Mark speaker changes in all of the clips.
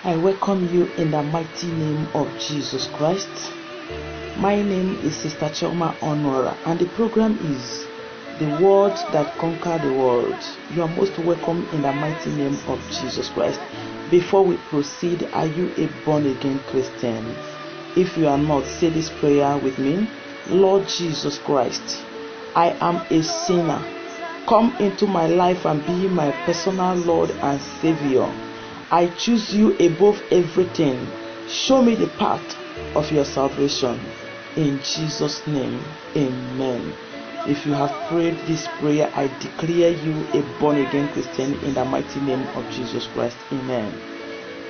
Speaker 1: I welcome you in the mighty name of Jesus Christ. My name is Sister Choma Honora, and the program is The Word That Conquered the World. You are most welcome in the mighty name of Jesus Christ. Before we proceed, are you a born-again Christian? If you are not, say this prayer with me. Lord Jesus Christ, I am a sinner. Come into my life and be my personal Lord and Savior. I choose you above everything. Show me the path of your salvation. In Jesus' name, amen. If you have prayed this prayer, I declare you a born-again Christian in the mighty name of Jesus Christ. Amen.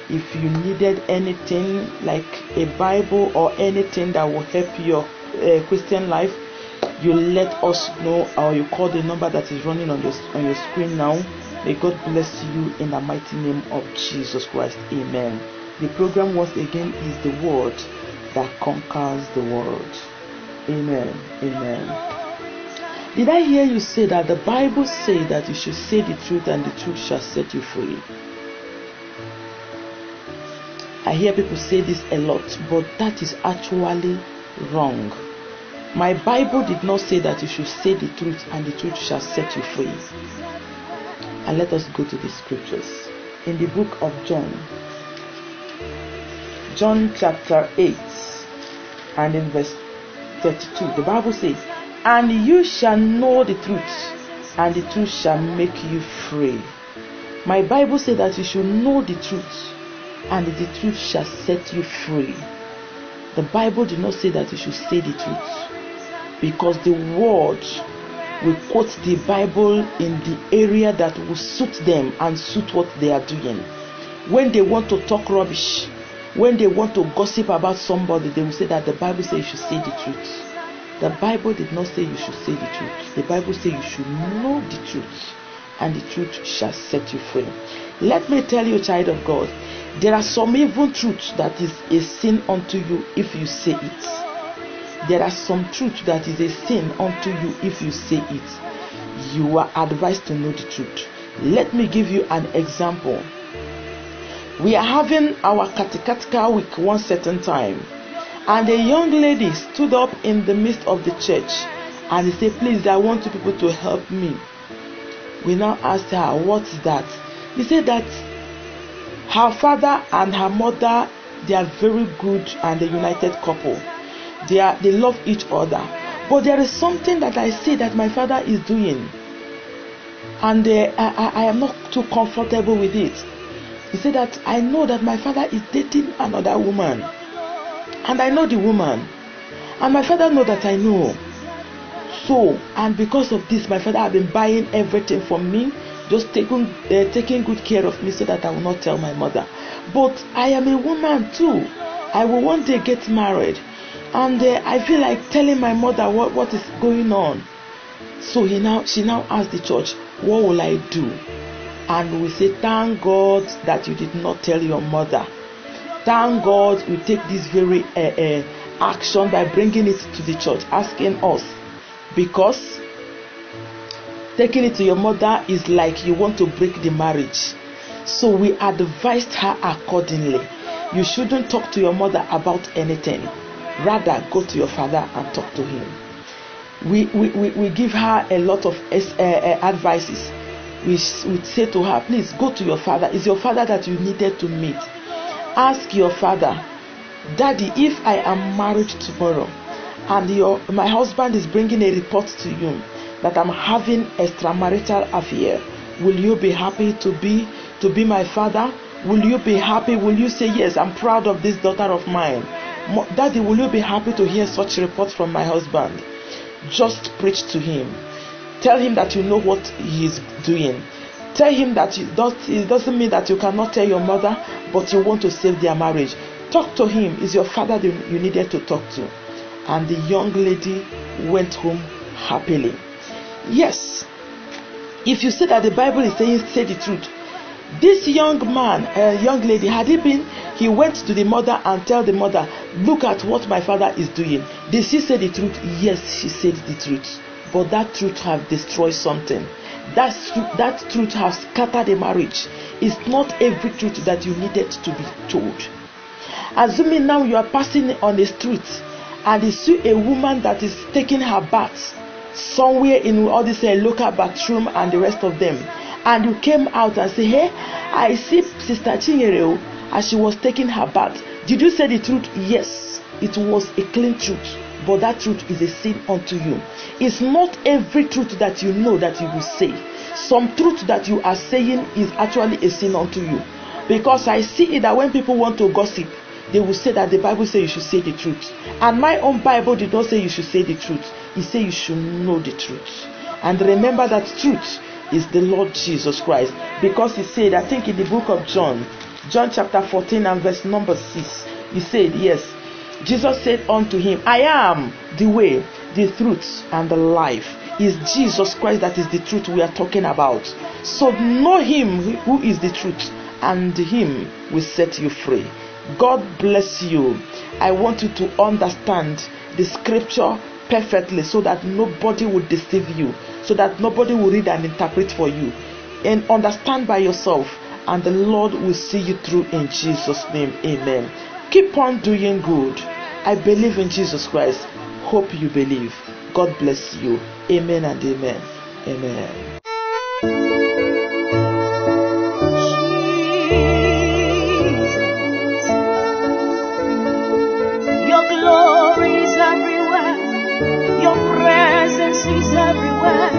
Speaker 1: If you needed anything like a Bible or anything that will help your Christian life, you let us know, or you call the number that is running on your screen now. May God bless you in the mighty name of Jesus Christ. Amen. The program once again is The Word That Conquers the World. Amen. Amen. Did I hear you say that the Bible says that you should say the truth and the truth shall set you free? I hear people say this a lot, but that is actually wrong. My Bible did not say that you should say the truth and the truth shall set you free. And let us go to the scriptures. In the book of John chapter 8 and in verse 32, the Bible says, "And you shall know the truth, and the truth shall make you free." My Bible says that you should know the truth, and the truth shall set you free. The Bible did not say that you should say the truth, because the word will quote the Bible in the area that will suit them and suit what they are doing. When they want to talk rubbish, when they want to gossip about somebody, they will say that the Bible says you should say the truth. The Bible did not say you should say the truth. The Bible says you should know the truth, and the truth shall set you free. Let me tell you, child of God, there are some even truths that is a sin unto you if you say it. There are some truth that is a sin unto you if you say it. You are advised to know the truth. Let me give you an example. We are having our catechetical week one certain time, and a young lady stood up in the midst of the church and said, "Please, I want you people to help me." We now asked her, "What's that?" He said that her father and her mother, they are very good and a united couple. They love each other, but there is something that I see that my father is doing, and I am not too comfortable with it. He said that I know that my father is dating another woman, and I know the woman, and my father knows that I know. So, and because of this, my father has been buying everything for me, just taking good care of me so that I will not tell my mother. But I am a woman too. I will one day get married. And I feel like telling my mother what is going on. So she now asked the church, "What will I do?" And we say, "Thank God that you did not tell your mother. Thank God we take this very action by bringing it to the church, asking us, because taking it to your mother is like you want to break the marriage." So we advised her accordingly. You shouldn't talk to your mother about anything. Rather, go to your father and talk to him. We give her a lot of advices. We say to her, "Please go to your father. It's your father that you needed to meet. Ask your father, Daddy, if I am married tomorrow and my husband is bringing a report to you that I'm having extramarital affair, will you be happy to be my father? Will you be happy? Will you say, yes, I'm proud of this daughter of mine? Daddy, will you be happy to hear such reports from my husband?" Just preach to him. Tell him that you know what he is doing. Tell him that it doesn't mean that you cannot tell your mother, but you want to save their marriage. Talk to him. It's your father that you needed to talk to. And the young lady went home happily. Yes, if you say that the Bible is saying say the truth, this young man, young lady, he went to the mother and tell the mother, "Look at what my father is doing." Did she say the truth? Yes, she said the truth. But that truth have destroyed something. that truth has scattered a marriage. It's not every truth that you needed to be told. Assuming now you are passing on the street and you see a woman that is taking her bath somewhere in all this local bathroom and the rest of them, and you came out and say, hey, I see Sister Chinyere as she was taking her bath. Did you say the truth? Yes, it was a clean truth, but that truth is a sin unto you. It's not every truth that you know that you will say. Some truth that you are saying is actually a sin unto you, because I see it that when people want to gossip, they will say that the Bible says you should say the truth, and my own Bible did not say you should say the truth. It says you should know the truth. And remember that truth is the Lord Jesus Christ, because he said, I think in the book of John chapter 14 and verse number 6, he said, yes, Jesus said unto him, I am the way, the truth, and the life. It's Jesus Christ that is the truth we are talking about. So know him who is the truth, and him will set you free. God bless you. I want you to understand the scripture perfectly, so that nobody will deceive you, so that nobody will read and interpret for you, and understand by yourself, and the Lord will see you through in Jesus' name. Amen. Keep on doing good. I believe in Jesus Christ. Hope you believe. God bless you. Amen and amen. Amen.
Speaker 2: Your glory is everywhere. Your presence is everywhere.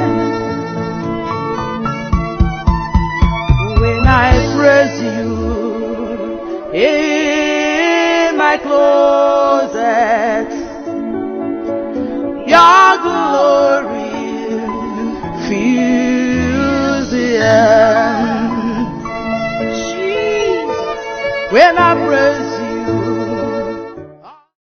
Speaker 2: When I praise you in my closet, your glory fills the air. Jesus. When I praise you